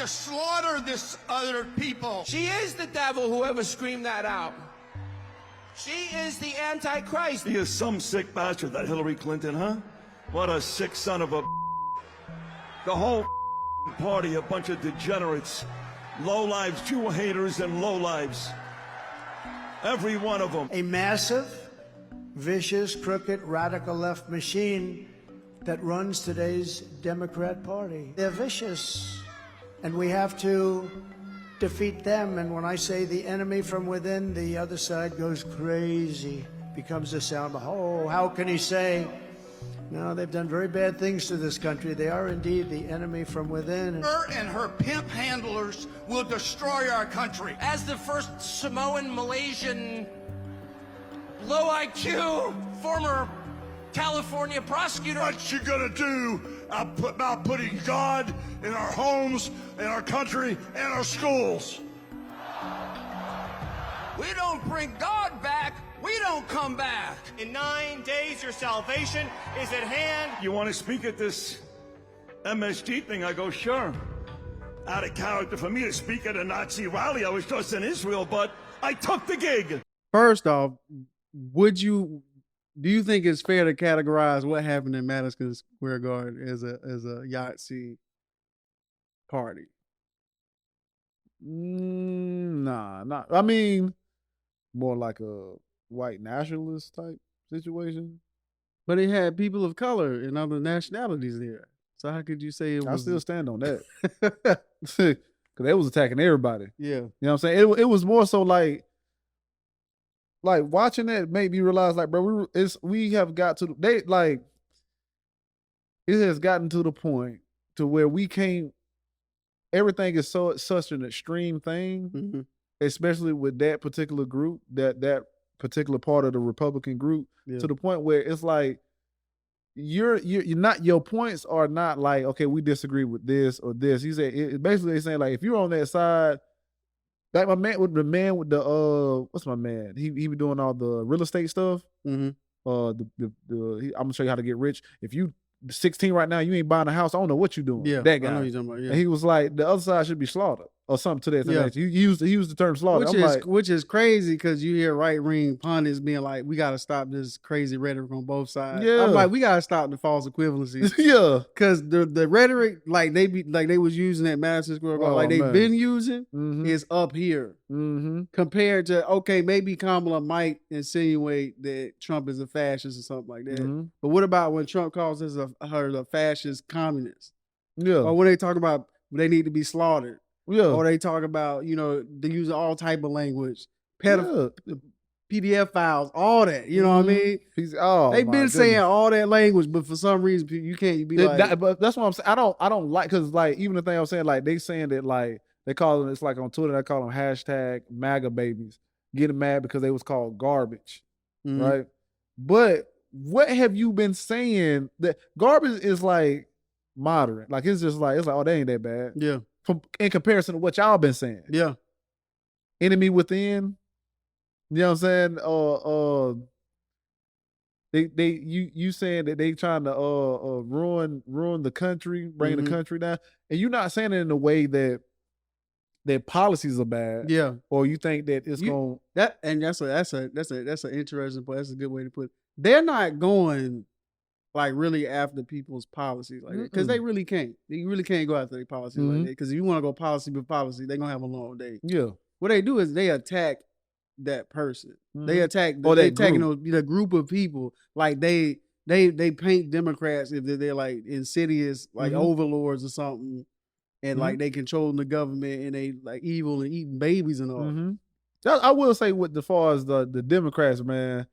to slaughter this other people. She is the devil, whoever screamed that out. She is the Antichrist. He is some sick bastard, that Hillary Clinton, huh? What a sick son of a... The whole party, a bunch of degenerates, lowlives, Jew haters, and lowlives. Every one of them. A massive, vicious, crooked, radical left machine that runs today's Democrat Party. They're vicious, and we have to defeat them. And when I say the enemy from within, the other side goes crazy, becomes a sound. Oh, how can he say? No, they've done very bad things to this country. They are indeed the enemy from within. Her and her pimp handlers will destroy our country. As the first Samoan, Malaysian, low IQ, former California prosecutor. What you gonna do about putting God in our homes, in our country, and our schools? We don't bring God back, we don't come back. In 9 days, your salvation is at hand. You want to speak at this MSG thing? I go, sure. Out of character for me to speak at a Nazi rally. I was just in Israel, but I took the gig. First off, do you think it's fair to categorize what happened in Madison Square Garden as a Yahtzee party? Nah, not. I mean, more like a white nationalist type situation. But it had people of color and other nationalities there. So how could you say it was? I still stand on that. Because they was attacking everybody. Yeah. You know what I'm saying? It was more so like watching that made me realize, like, bro, we have got to, it has gotten to the point to where we can't, everything is such an extreme thing, especially with that particular group, that particular part of the Republican group, to the point where it's like, you're not, your points are not like, okay, we disagree with this or this. He said, basically they're saying, like, if you're on that side, like the man with the what's my man? He be doing all the real estate stuff. I'm gonna show you how to get rich. If you 16 right now, you ain't buying a house. I don't know what you doing. Yeah, that guy. I know what you're talking about. Yeah. And he was like, the other side should be slaughtered or something to that. Yeah. He used the term slaughter. Which is crazy because you hear right wing pundits being like, we got to stop this crazy rhetoric on both sides. Yeah. I'm like, we got to stop the false equivalencies. Yeah, because the rhetoric like they was using at Madison Square Garden, like they've been using, is up here compared to, okay, maybe Kamala might insinuate that Trump is a fascist or something like that. But what about when Trump calls her a fascist communist? Yeah. Or when they talk about they need to be slaughtered. Yeah. Or they talk about, they use all type of language, PDF files, all that. You know what I mean? They've been saying all that language, but for some reason you can't be like. But that's what I'm saying. I don't like, because like even the thing I'm saying, like they saying that, like they call them, it's like on Twitter they call them hashtag MAGA babies, getting mad because they was called garbage, right? But what have you been saying that garbage is like moderate? Like it's like oh, they ain't that bad. Yeah. In comparison to what y'all been saying. Yeah. Enemy within. You know what I'm saying? You saying that they trying to ruin the country, bring the country down, and you're not saying it in a way that policies are bad. Yeah. Or you think that it's going that, and that's an interesting point. That's a good way to put it. They're not going like really after people's policies like that, because they really can't. They really can't go after their policies like that. Because if you want to go policy by policy, they're gonna have a long day. Yeah. What they do is they attack that person. They attack the group of people. Like they paint Democrats if they're like insidious, like overlords or something, and like they controlling the government and they like evil and eating babies and all. I will say, with as far as the Democrats, man,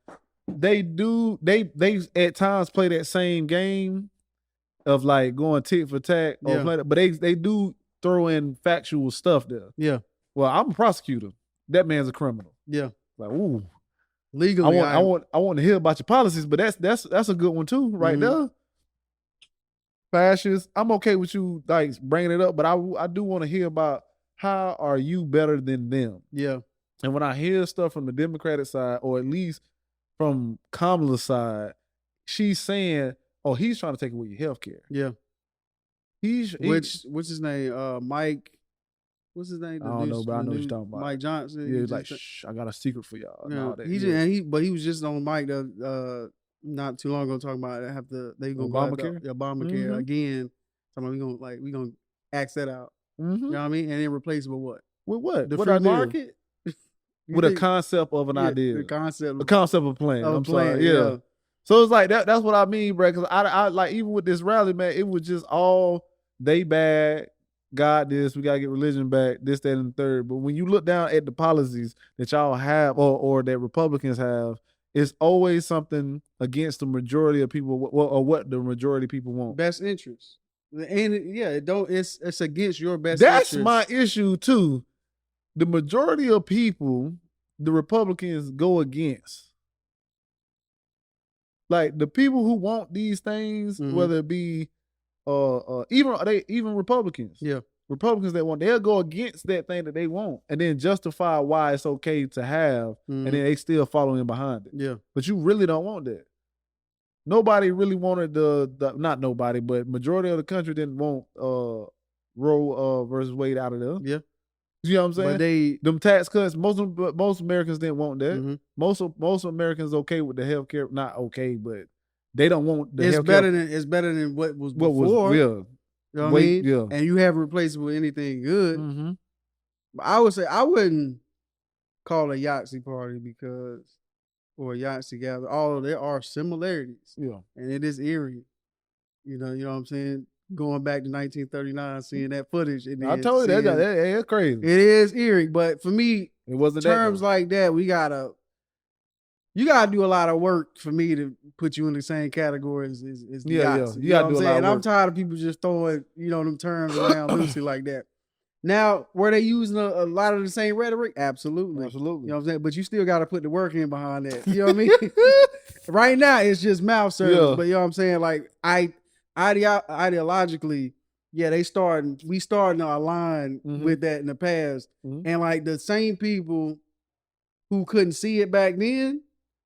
they at times play that same game of like going tit for tat, but they do throw in factual stuff there. Yeah. Well, I'm a prosecutor. That man's a criminal. Yeah. Like, ooh. Legally, I want to hear about your policies, but that's a good one too, right there. Fascists. I'm okay with you like bringing it up, but I do want to hear about how are you better than them. Yeah. And when I hear stuff from the Democratic side, or at least from Kamala's side, she's saying, "Oh, he's trying to take away your health care." Yeah. What's his name? Mike. what's his name? I don't know, but I know what you're talking about. Mike Johnson. Yeah, he's like, shh, I got a secret for y'all. And all that. But he was just on Mike not too long ago talking about they gonna Obamacare? Obamacare again. Talking about we gonna axe that out. Mm-hmm. You know what I mean? And then replace it with what? With what? The what free idea? market? With a concept of an idea. The concept of a plan. Of I'm a plan, sorry. Yeah. So it's like that's what I mean, bro. Because I like even with this rally, man, it was just all they bad, God this, we gotta get religion back, this, that, and the third. But when you look down at the policies that y'all have or that Republicans have, it's always something against the majority of people or what the majority of people want. Best interest. And it's against your best That's interest. my issue too. The majority of people, the Republicans go against. Like the people who want these things, whether it be even Republicans. Yeah. Republicans that want, they'll go against that thing that they want and then justify why it's okay to have, and then they still following behind it. Yeah. But you really don't want that. Nobody really wanted not nobody, but majority of the country didn't want Roe versus Wade out of there. Yeah. You know what I'm saying? But them tax cuts, most Americans didn't want that. Most Americans okay with the healthcare, not okay, but they don't want the healthcare. It's better than what was before. You know what I mean? Yeah. And you haven't replaced it with anything good. But I would say I wouldn't call a Yahtzee party or a Yahtzee gather, although there are similarities. Yeah. And it is eerie. You know what I'm saying? Going back to 1939, seeing that footage. And I told you that's crazy. It is eerie, but for me, it wasn't terms like that. You gotta do a lot of work for me to put you in the same category as the Yahtzee. You gotta do a lot of And I'm work. tired of people just throwing them terms around loosely like that. Now, were they using a lot of the same rhetoric? Absolutely. You know what I'm saying? But you still got to put the work in behind that. You know what I mean? Right now, it's just mouth service. But you know what I'm saying? Like, ideologically, yeah, we starting to align with that in the past. And like the same people who couldn't see it back then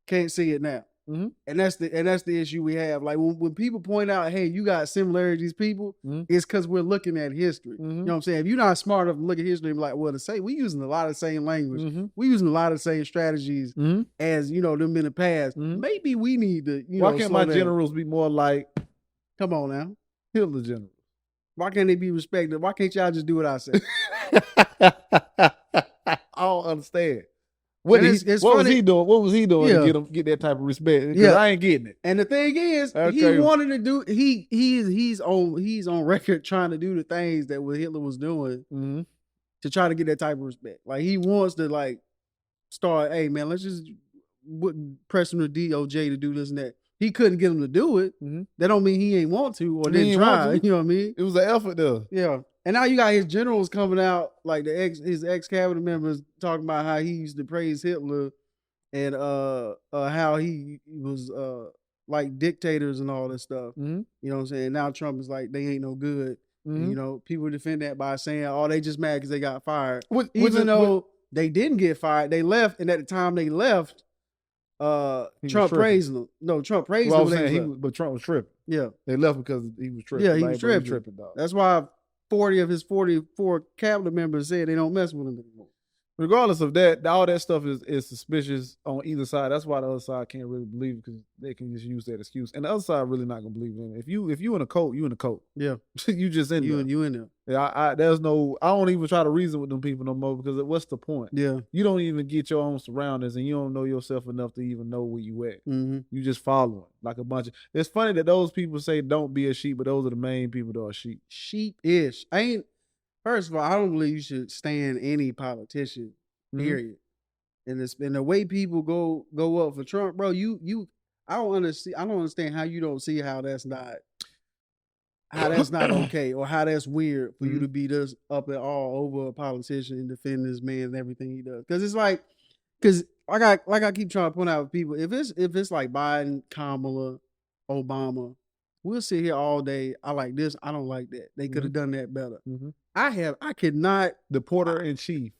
can't see it now. And that's the issue we have. Like when people point out, hey, you got similarities, people, it's because we're looking at history. You know what I'm saying? If you're not smart enough to look at history and be like, well, to say we using a lot of the same language, we using a lot of the same strategies as them in the past. Maybe we need to. Why can't my generals be more like? Come on now, Hitler generals. Why can't they be respected? Why can't y'all just do what I say? I don't understand. What was he doing? What was he doing to get that type of respect? Because I ain't getting it. And the thing is, he wanted to do. He's on record trying to do the things that what Hitler was doing to try to get that type of respect. Like he wants to start. Hey man, let's just press him to DOJ to do this and that. He couldn't get him to do it. That don't mean he ain't want to or didn't try. You know what I mean? It was an effort though. Yeah. And now you got his generals coming out, like his ex cabinet members talking about how he used to praise Hitler and how he was like dictators and all this stuff. You know what I'm saying? Now Trump is like, they ain't no good. And, people defend that by saying, oh, they just mad because they got fired. Even though they didn't get fired, they left. And at the time they left, Trump praised them. No, Trump praised them. But Trump was tripping. Yeah. They left because he was tripping. Yeah, he was tripping. Dog. That's why 40 of his 44 cabinet members said they don't mess with him anymore. Regardless of that, all that stuff is suspicious on either side. That's why the other side can't really believe it because they can just use that excuse. And the other side really not gonna believe in it. If you in a cult, you in a cult. Yeah, you just in there. You in there. Yeah, I don't even try to reason with them people no more because what's the point? Yeah, you don't even get your own surroundings and you don't know yourself enough to even know where you at. You just following like a bunch of. It's funny that those people say don't be a sheep, but those are the main people that are sheep. Sheep-ish. First of all, I don't believe you should stand any politician. Period. And the way people go up for Trump, bro, I don't understand how you don't see how that's not okay or how that's weird for you to be this up at all over a politician and defend this man and everything he does. Because it's like I keep trying to point out with people, if it's like Biden, Kamala, Obama, we'll sit here all day. I like this. I don't like that. They could have done that better. I could not. The porter in chief.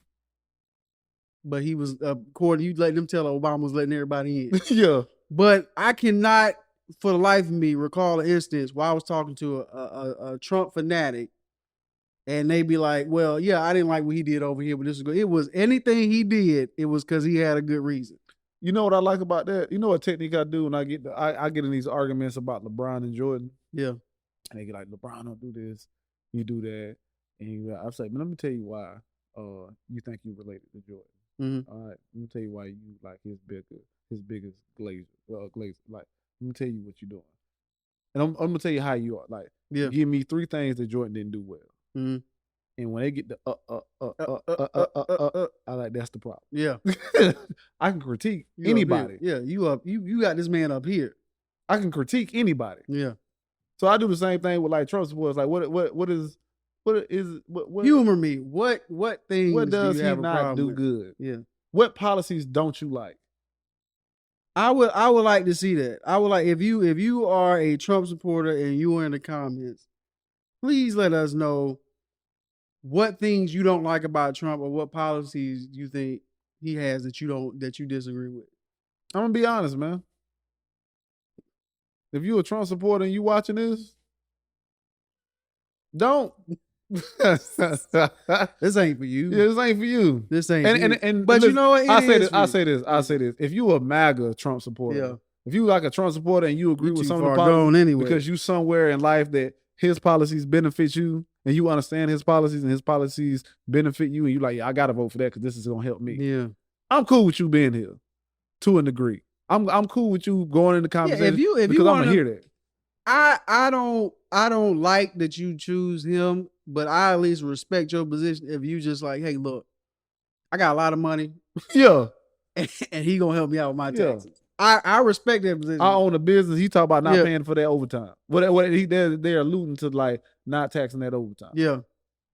But he was, according you letting them tell Obama was letting everybody in. Yeah. But I cannot, for the life of me, recall an instance where I was talking to a Trump fanatic and they be like, well, yeah, I didn't like what he did over here, but this is good. It was anything he did, it was because he had a good reason. You know what I like about that? You know what technique I do when I get I get in these arguments about LeBron and Jordan. Yeah. And they get like, LeBron don't do this, you do that. And I say, but let me tell you why you think you related to Jordan. Mm-hmm. All right, let me tell you why you like his biggest glazer. Like, let me tell you what you're doing. And I'm gonna tell you how you are. Like, give me 3 things that Jordan didn't do well. Mm-hmm. And when they get the I like that's the problem. Yeah. I can critique You anybody. Yeah, you got this man up here. I can critique anybody. Yeah. So I do the same thing with like Trump supporters. Like what humor me. What things what does do you he have a not problem do with? good? Yeah. What policies don't you like? I would like to see that. I would like if you are a Trump supporter and you are in the comments, please let us know what things you don't like about Trump or what policies you think he has that you disagree with. I'm gonna be honest, man. If you a Trump supporter and you watching this, don't. This ain't for you. Yeah, this ain't for you. This ain't and but listen, you know what? I say this. If you a MAGA Trump supporter, Yeah. if you like a Trump supporter and you agree You with too some of the far policies gone anyway. because you somewhere in life that his policies benefit you and you understand his policies and his policies benefit you and you like, yeah, I gotta vote for that because this is gonna help me. Yeah. I'm cool with you being here to a degree. I'm cool with you going in the conversation if because I'm wanna gonna hear that. I don't like that you choose him, but I at least respect your position if you just like, hey, look, I got a lot of money. Yeah. And he gonna help me out with my Yeah. taxes. I respect that position. I own a business. He talk about not Yeah. paying for that overtime. They're alluding to like not taxing that overtime. Yeah.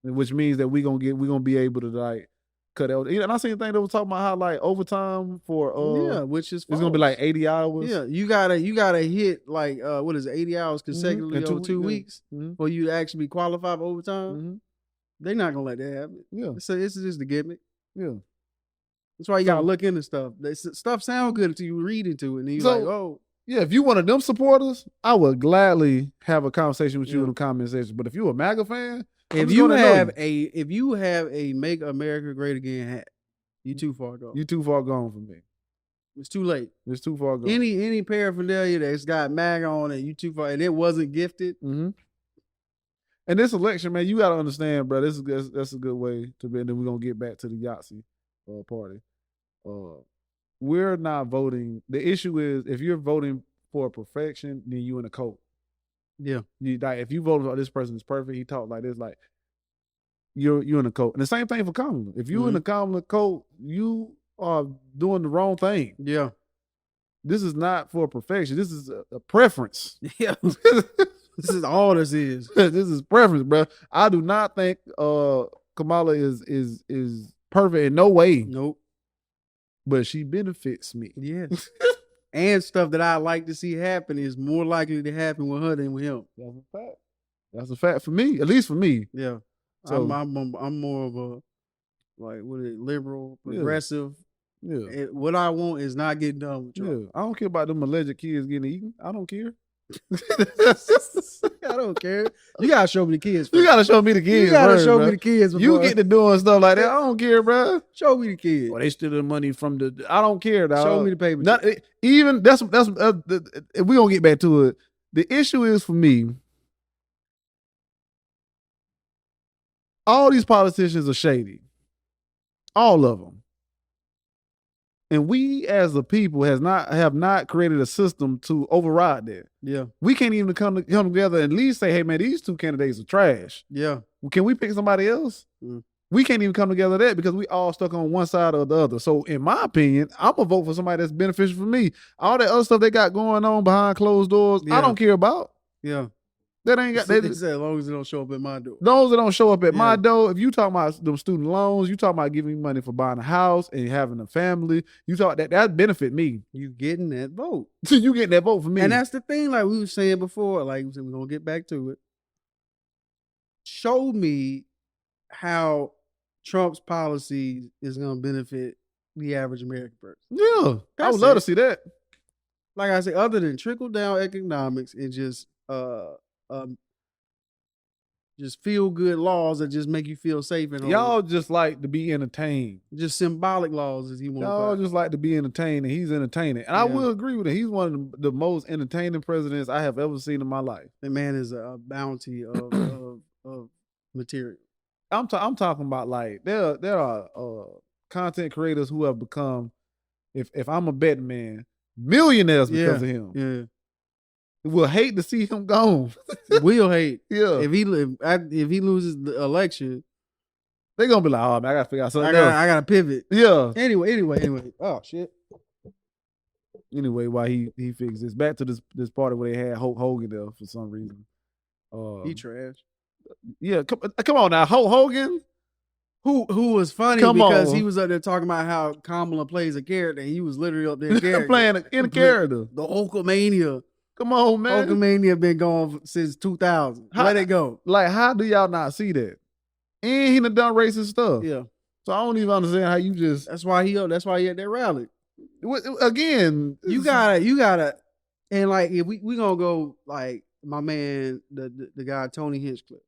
Which means that we're gonna be able to like cut out. And I seen a thing that was talking about how like overtime for which is it's gonna be like 80 hours. Yeah, you gotta hit like what is it, 80 hours consecutively In over 2 weeks for you to actually be qualified for overtime. Mm-hmm. They're not gonna let that happen. Yeah. So it's just a gimmick. Yeah. That's why you gotta look into stuff. Stuff sound good until you read into it, and you're like, oh. Yeah, if you one of them supporters, I would gladly have a conversation with you Yeah. in the comment section. But if you a MAGA fan, If you have a Make America Great Again hat, you too far gone. you too far gone for me. It's too late. It's too far gone. Any paraphernalia that's got MAGA on it, you too far, and it wasn't gifted. Mm-hmm. And this election, man, you got to understand, bro. That's a good way to be. And then we're gonna get back to the Yahtzee party. We're not voting. The issue is if you're voting for perfection, then you in a cult. Yeah. You like if you vote for this person is perfect, he talk like this, like you're in a cult. And the same thing for Kamala. If you in a Kamala cult, you are doing the wrong thing. Yeah. This is not for perfection. This is a preference. Yeah. This is all this is. This is preference, bro. I do not think Kamala is perfect in no way. Nope. But she benefits me. Yes. And stuff that I like to see happen is more likely to happen with her than with him. That's a fact. That's a fact for me, at least for me. Yeah. So, I'm more of a like liberal, progressive. Yeah. What I want is not getting done with Trump. Yeah. I don't care about them alleged kids getting eaten. I don't care. I don't care. You gotta show me the kids. You gotta show me the kids. You gotta first, show bro. me the kids. You get to doing stuff like that. I don't care, bro. Show me the kids. Well, they steal the money from the. I don't care, dog. Show me the paper. Even that's we gonna get back to it. The issue is for me. All these politicians are shady. All of them. And we as a people have not created a system to override that. Yeah. We can't even come together and at least say, hey man, these two candidates are trash. Yeah. Can we pick somebody else? We can't even come together that because we all stuck on one side or the other. So in my opinion, I'm gonna vote for somebody that's beneficial for me. All that other stuff they got going on behind closed doors, I don't care about. Yeah. That ain't got they said as long as it don't show up at my door. Those that don't show up at my door, if you talking about them student loans, you talking about giving me money for buying a house and having a family, you talk that benefit me. You getting that vote. You getting that vote for me. And that's the thing, like we were saying before, like we said, we're gonna get back to it. Show me how Trump's policy is gonna benefit the average American person. Yeah. I would love to see that. Like I said, other than trickle down economics and just just feel good laws that just make you feel safe and Y'all just like to be entertained. just symbolic laws as he want. Y'all just like to be entertained, and he's entertaining. And I will agree with it. He's one of the most entertaining presidents I have ever seen in my life. The man is a bounty of of material. I'm talking about like there are content creators who have become, if I'm a betting man, millionaires because of him. Yeah. Will hate to see him gone. Will hate. Yeah. If he loses the election, They're gonna be like, oh man, I gotta figure out something else. I gotta pivot. Yeah. Anyway. Oh shit. Anyway, while he fixes this, back to this party where they had Hulk Hogan there for some reason. He trash. Yeah, come on now, Hulk Hogan. Who was funny because he was up there talking about how Kamala plays a character. And he was literally up there playing in a character. The Hulkamania. Come on, man. Hulkamania been going since 2000. Let it go. Like, how do y'all not see that? And he done racist stuff. Yeah. So I don't even understand how you just. That's why he at that rally. Again, you gotta, and like if we gonna go like my man, the guy Tony Hinchcliffe.